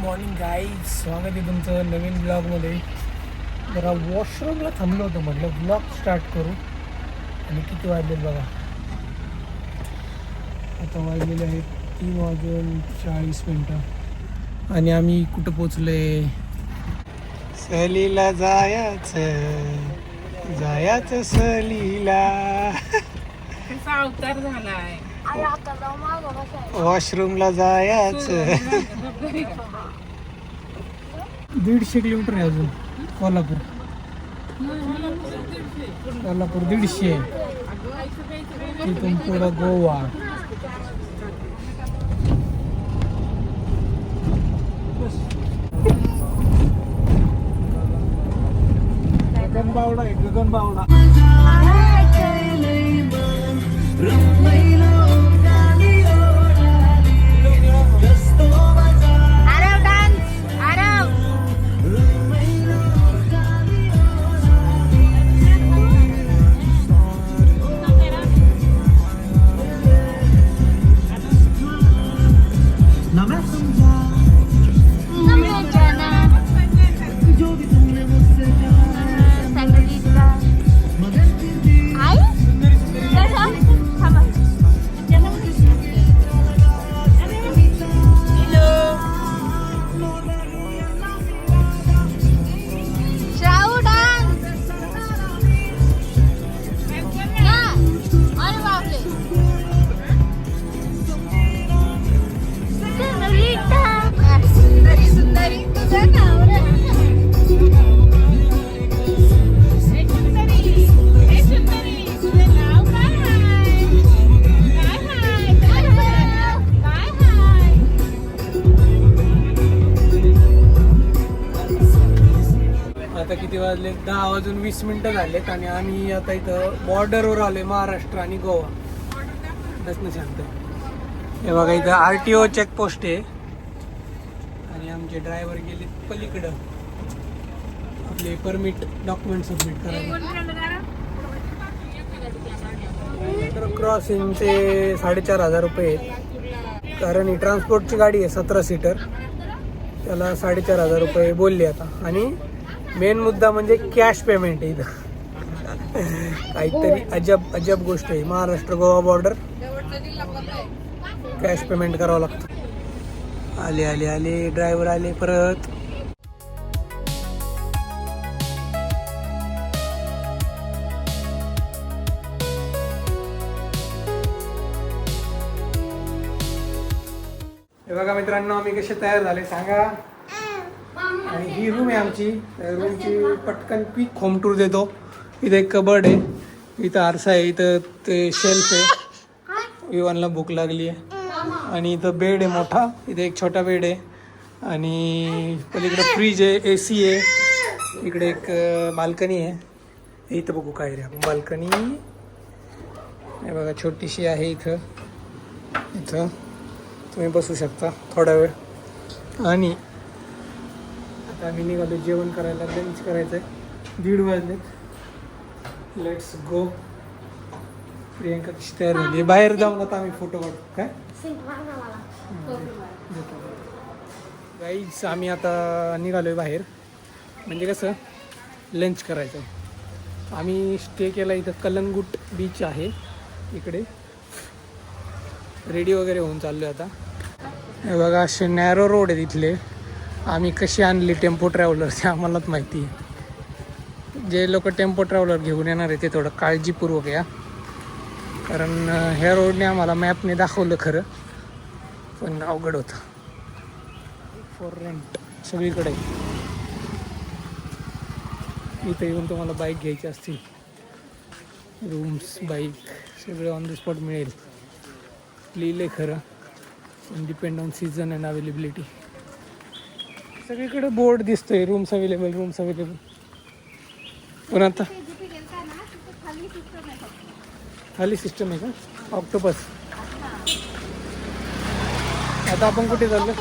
Morning guys, स्वागत आहे तुमचं नवीन ब्लॉगमध्ये. जरा वॉशरूमला थांबलो होतो, म्हटलं ब्लॉग स्टार्ट करू. आणि किती वाजले बघा, आता वाजलेले आहेत 3:40. आणि आम्ही कुठं पोचलोय? सहलीला जायचं सहलीला. कसा अवतार झालाय. वॉशरूमला जायचं. 150 किलोमीटर आहे अजून. कोल्हापूर 150. तिथून पुढं गोवा. गगनबावडा आहे, गगनबावडा. आता किती वाजले? 10:20 झालेत. आणि आम्ही आता इथं बॉर्डरवर आलोय, महाराष्ट्र आणि गोवा. बस ना शांत. हे बघा, इथं RTO चेकपोस्ट आहे. आणि आमचे ड्रायव्हर गेले पलीकडं आपले परमिट डॉक्युमेंट सबमिट करायला. क्रॉसिंगचे 4,500 रुपये आहेत. कारण ही ट्रान्सपोर्टची गाडी आहे, 17 सीटर. त्याला 4,500 रुपये बोलले आता. आणि मेन मुद्दा म्हणजे कॅश पेमेंट आहे इथं. काहीतरी अजब गोष्ट आहे. Maharashtra Goa border, cash payment करावं लागतं. आले ड्रायव्हर आले परत. हे बघा मित्रांनो, आम्ही कसे तयार झाले सांगा. आणि ही रूम आहे आमची. रूमची पटकन क्विक होम टूर देतो. इथं एक कबर्ड आहे, इथं आरसा आहे, इथं ते शेल्फ आहे. विवानला भूक लागली आहे. आणि इथं बेड आहे मोठा, इथे एक छोटा बेड आहे. आणि पलीकडे फ्रीज आहे, AC आहे. इकडे एक बाल्कनी आहे. इथं बघू काय रे आपण. बाल्कनी हे बघा, छोटीशी आहे. इथं तुम्ही बसू शकता थोडा वेळ. आणि आता आम्ही निघालो जेवण करायला, लंच करायचं आहे. 1:30 वाजलेत. Let's go. प्रियंका कशी तयार झाली? बाहेर जाऊन आता आम्ही फोटो काढू. काय गाईज, आम्ही आता निघालोय बाहेर. म्हणजे कसं, लंच करायचं. आम्ही स्टे केला इथं कलंगूट बीच आहे. इकडे रेडी वगैरे होऊन चाललो आहे आता. हे बघा, असे नॅरो रोड आहे तिथले. आम्ही कशी आणली टेम्पो ट्रॅव्हलर ते आम्हालाच माहिती आहे. जे लोक टेम्पो ट्रॅव्हलर घेऊन येणार आहे ते थोडं काळजीपूर्वक या. कारण ह्या रोडने आम्हाला मॅपने दाखवलं खरं, पण अवघड होतं. फॉर रेंट सगळीकडे. इथं येऊन तुम्हाला बाईक घ्यायची असतील, रूम्स, बाईक सगळे ऑन द स्पॉट मिळेल. लिहिलं खरं, depend on season and availability. सगळीकडे बोर्ड दिसतोय, रूम्स अवेलेबल. पण आता खाली सिस्टम आहे का? ऑक्टोपस. आता आपण कुठे चाललो?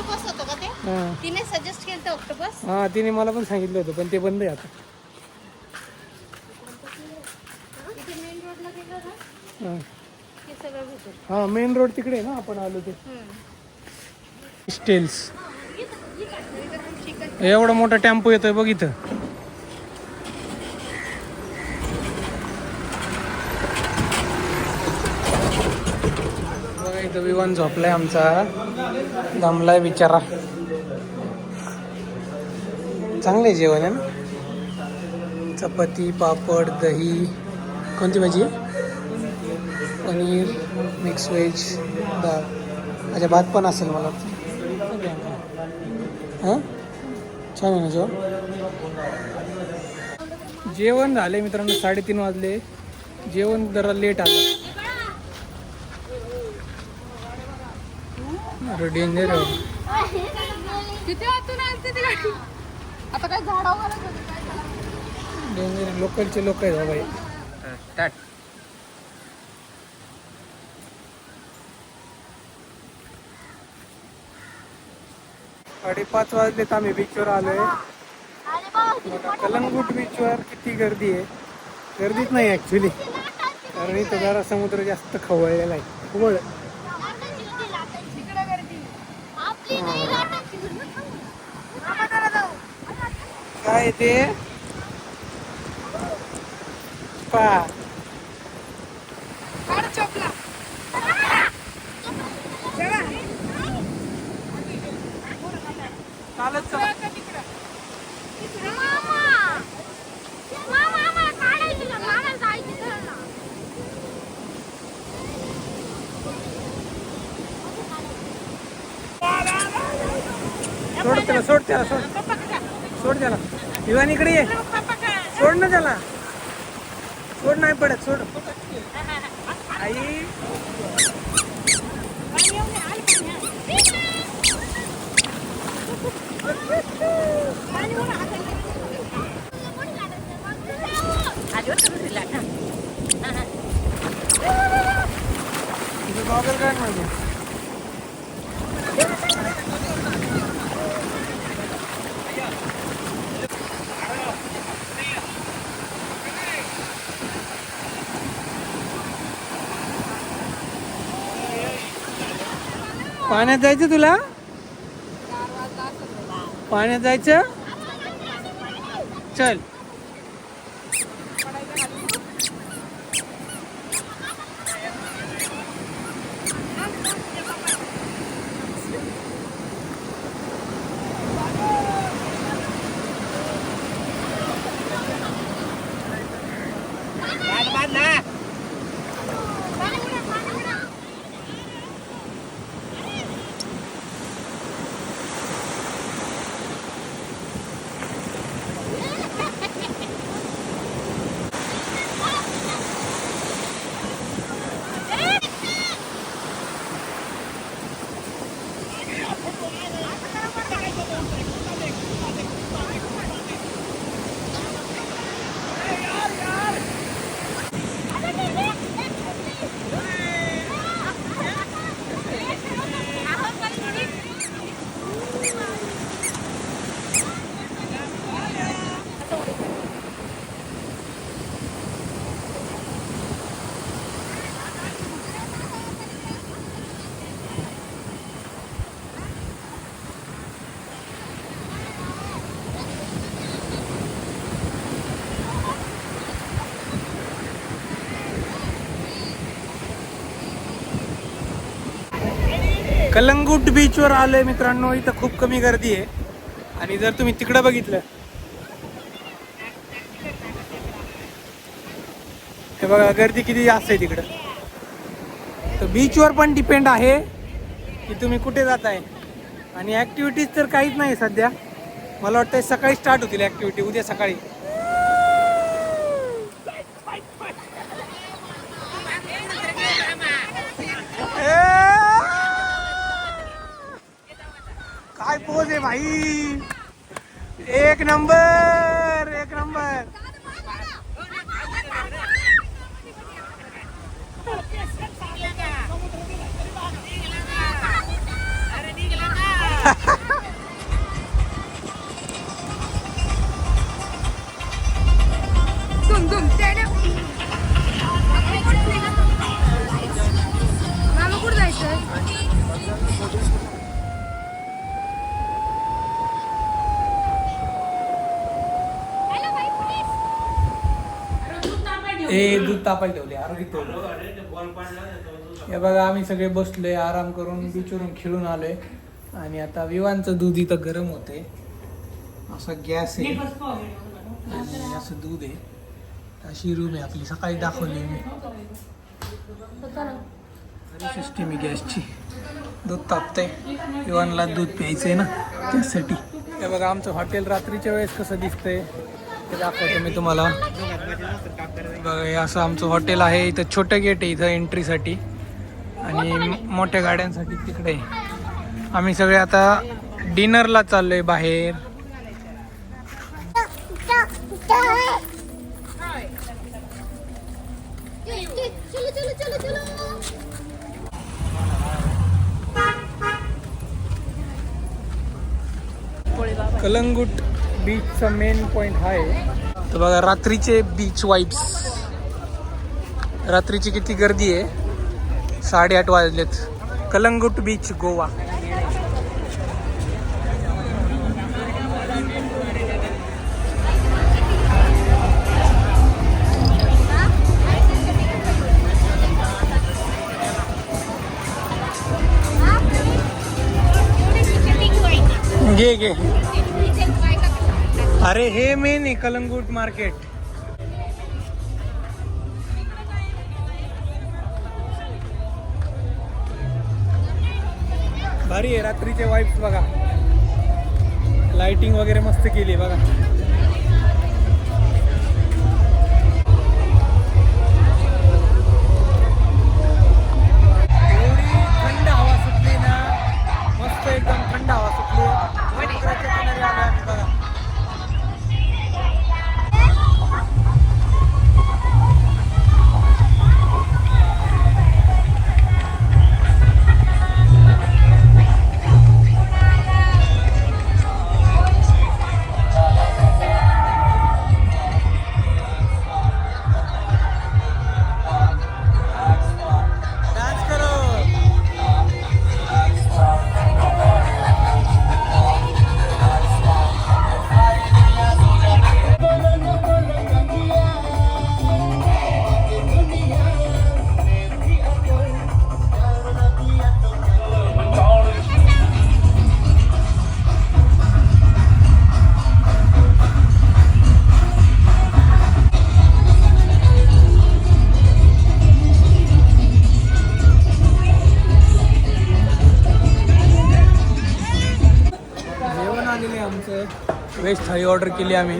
तिने सजेस्ट केलं ऑक्टोपस. हां, तिने मला पण सांगितलं होतं, पण ते बंद आहे आता. हां, मेन रोड तिकडे आहे ना आपण आलो ते. स्टेल्स एवढा मोठा टेम्पो येतोय बघ इथं. बघा इथं विमान झोपलाय आमचा, दमलाय बिचारा. चांगलं जेवण आहे ना. चपाती, पापड, दही, कोणती भाजी आहे? पनीर, मिक्स व्हेज, डाळ. अच्छा भात पण असेल मला वाटतं. हां छान आहे ना जेवण. जेवण झाले मित्रांनो, 3:30 वाजले. जेवण जरा लेट आलं. अरे डेंजर आहे. आता काय झाडावर डेंजर लोकलचे लोक आहेत बाबा. स्टार्ट. 5:30 वाजलेत. आम्ही बीचवर आलोय. कलंगूट बीचवर किती गर्दी आहे. गर्दीच नाही ॲक्च्युली, कारण इथं जरा समुद्र जास्त खवळलेला आहे. खवळ काय ते पा चालत सोड त्याला, सोड त्याला, सोड सोड त्याला. विवान इकडे ये, सोड ना त्याला, सोड. नाही पडत, सोड. आई गॉगल काय म्हणजे पाण्यात जायचं तुला? पाण्यात जायचं? चल. कलंगूट बीचवर आलोय मित्रांनो. इथं खूप कमी गर्दी आहे. आणि जर तुम्ही तिकडं बघितलं, हे बघा गर्दी किती जास्त आहे तिकडं. तर बीचवर पण डिपेंड आहे की तुम्ही कुठे जाताय. आणि ॲक्टिव्हिटीज तर काहीच नाही सध्या. मला वाटतं सकाळी स्टार्ट होतील ॲक्टिव्हिटी, उद्या सकाळी. काय पोज आहे भाई, एक नंबर, एक नंबर. दूध तापायला ठेवले आरोग्य. हे बघा आम्ही सगळे बसलोय आराम करून बीचवरून खेळून आलोय आणि आता विवांचं दूध इथं गरम होते. असा गॅस आहे आणि असं दूध आहे. अशी रूम आहे आपली, सकाळी दाखवली मी. सिस्टीम आहे गॅसची. दूध तापतंय, विवानला दूध प्यायचंय ना त्यासाठी. हे बघा आमचं हॉटेल रात्रीच्या वेळेस कसं दिसतंय ते दाखवतो मी तुम्हाला. बघा हे असं आमचं हॉटेल आहे. इथं छोटं गेट आहे इथं एंट्रीसाठी आणि मोठ्या गाड्यांसाठी तिकडे. आम्ही सगळे आता डिनरला चाललोय बाहेर. कलंगूट बीचचा मेन पॉइंट हा आहे. तर बघा रात्रीचे बीच वाईब्स. रात्रीची किती गर्दी आहे. 8:30 वाजलेत. कलंगूट बीच गोवा. घे घे. अरे हे मेन आहे कलंगूट मार्केट. भारी आहे. रात्रीचे वाईब्स बघा. लाइटिंग वगैरे मस्त केली बघा. एवढी थंड हवा सुटली ना, मस्त एकदम थंड हवा सुटली. समुद्राच्या किनारी आलो आम्ही बघा. व्हेज थाळी ऑर्डर केली आम्ही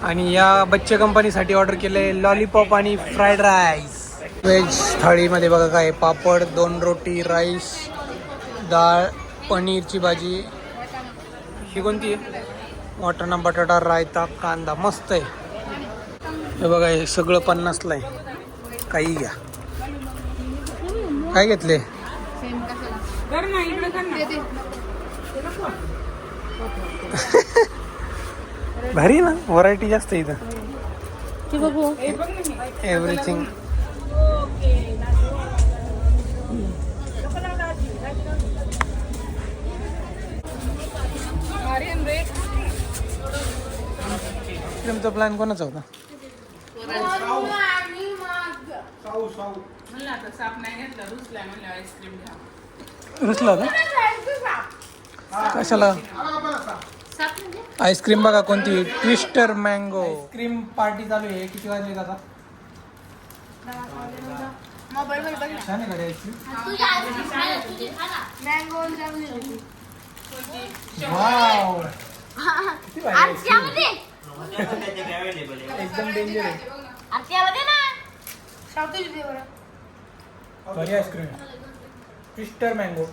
आणि या बच्चे कंपनीसाठी ऑर्डर केले लॉलीपॉप आणि फ्राईड राईस. व्हेज थाळीमध्ये बघा काय पापड, 2 रोटी, राईस, डाळ, पनीरची भाजी. ही कोणती आहे? वाटाणा, बटाटा, रायता, कांदा. मस्त आहे. हे बघा हे सगळं 50ला आहे. काही घ्या. काय घेतले? भारी ना, व्हरायटी जास्त आहे इथं. एव्हरीथिंग. आईस्क्रीमचा प्लॅन कोणाचा होता? रुसला होता? कशाला? आईस्क्रीम बघा कोणती, ट्विस्टर मँगो आईस्क्रीम पार्टी चालू आहे. किती वाजले आता? छान आहे गाडी आईस्क्रीम. वाव, एकदम डेंजर आहे. बरी आईस्क्रीम ट्विस्टर मँगो.